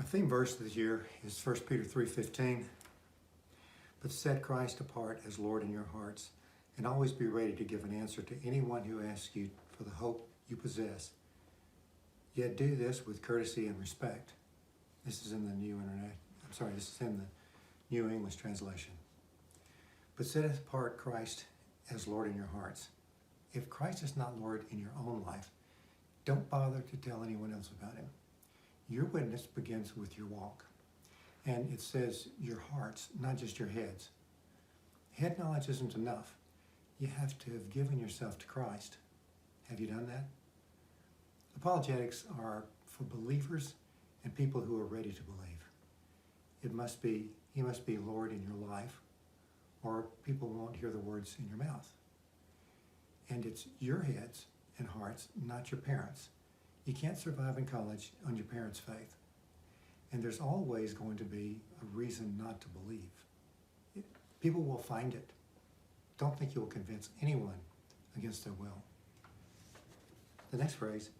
theme verse this year is 1 Peter 3:15. But set Christ apart as Lord in your hearts, and always be ready to give an answer to anyone who asks you for the hope you possess. Yet do this with courtesy and respect. This is in the this is in the New English translation. But set apart Christ as Lord in your hearts. If Christ is not Lord in your own life, don't bother to tell anyone else about him. Your witness begins with your walk. And it says your hearts, not just your heads. Head knowledge isn't enough. You have to have given yourself to Christ. Have you done that? Apologetics are for believers and people who are ready to believe. He must be Lord in your life, or people won't hear the words in your mouth. And it's your heads and hearts, not your parents'. You can't survive in college on your parents' faith. And there's always going to be a reason not to believe. People will find it. Don't think you'll convince anyone against their will. The next phrase,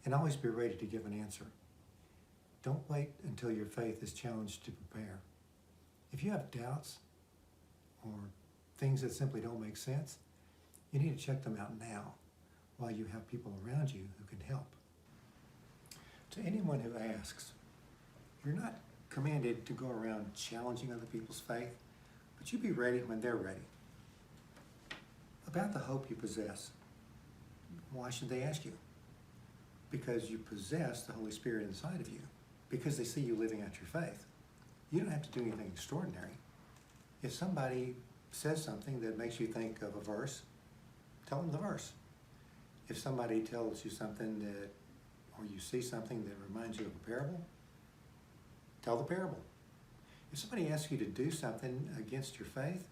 and always be ready to give an answer. Don't wait until your faith is challenged to prepare. If you have doubts or things that simply don't make sense, you need to check them out now while you have people around you who can help. To anyone who asks, you're not commanded to go around challenging other people's faith, but you be ready when they're ready. About the hope you possess, why should they ask you? Because you possess the Holy Spirit inside of you, because they see you living out your faith. You don't have to do anything extraordinary. If somebody says something that makes you think of a verse, tell them the verse. If somebody tells you something or you see something that reminds you of a parable, tell the parable. If somebody asks you to do something against your faith,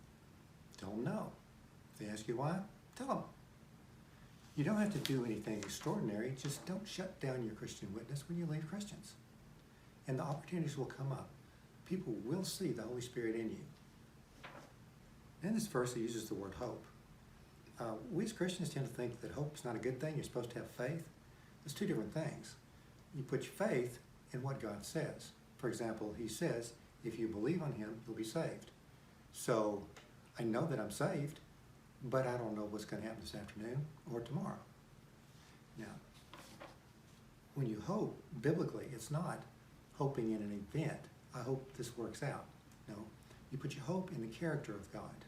tell them no. If they ask you why, tell them. You don't have to do anything extraordinary, just don't shut down your Christian witness when you leave Christians. And the opportunities will come up. People will see the Holy Spirit in you. In this verse, it uses the word hope. We as Christians tend to think that hope is not a good thing. You're supposed to have faith. It's two different things. You put your faith in what God says. For example, he says, if you believe on him, you'll be saved. So I know that I'm saved, but I don't know what's going to happen this afternoon or tomorrow. Now, when you hope, biblically, it's not hoping in an event. I hope this works out. No, you put your hope in the character of God.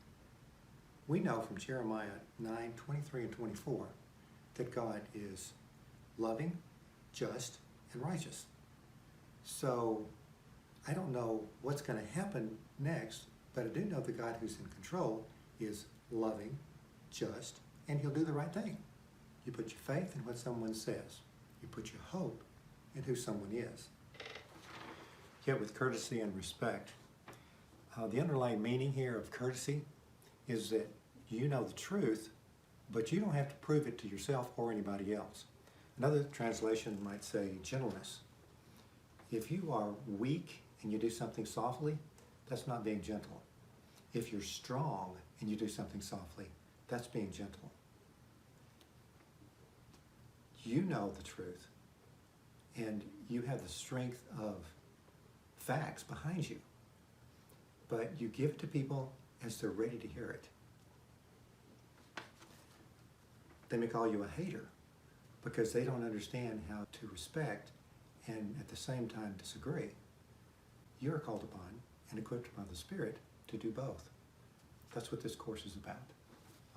We know from Jeremiah 9:23 and 24 that God is loving, just, and righteous. So I don't know what's going to happen next, but I do know the God who's in control is loving, just, and he'll do the right thing. You put your faith in what someone says. You put your hope in who someone is. Yet with courtesy and respect, the underlying meaning here of courtesy is that you know the truth, but you don't have to prove it to yourself or anybody else. Another translation might say gentleness. If you are weak and you do something softly, that's not being gentle. If you're strong and you do something softly, that's being gentle. You know the truth, and you have the strength of facts behind you, but you give it to people as they're ready to hear it. They may call you a hater because they don't understand how to respect and at the same time disagree. You're called upon and equipped by the Spirit to do both. That's what this course is about.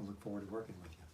I look forward to working with you.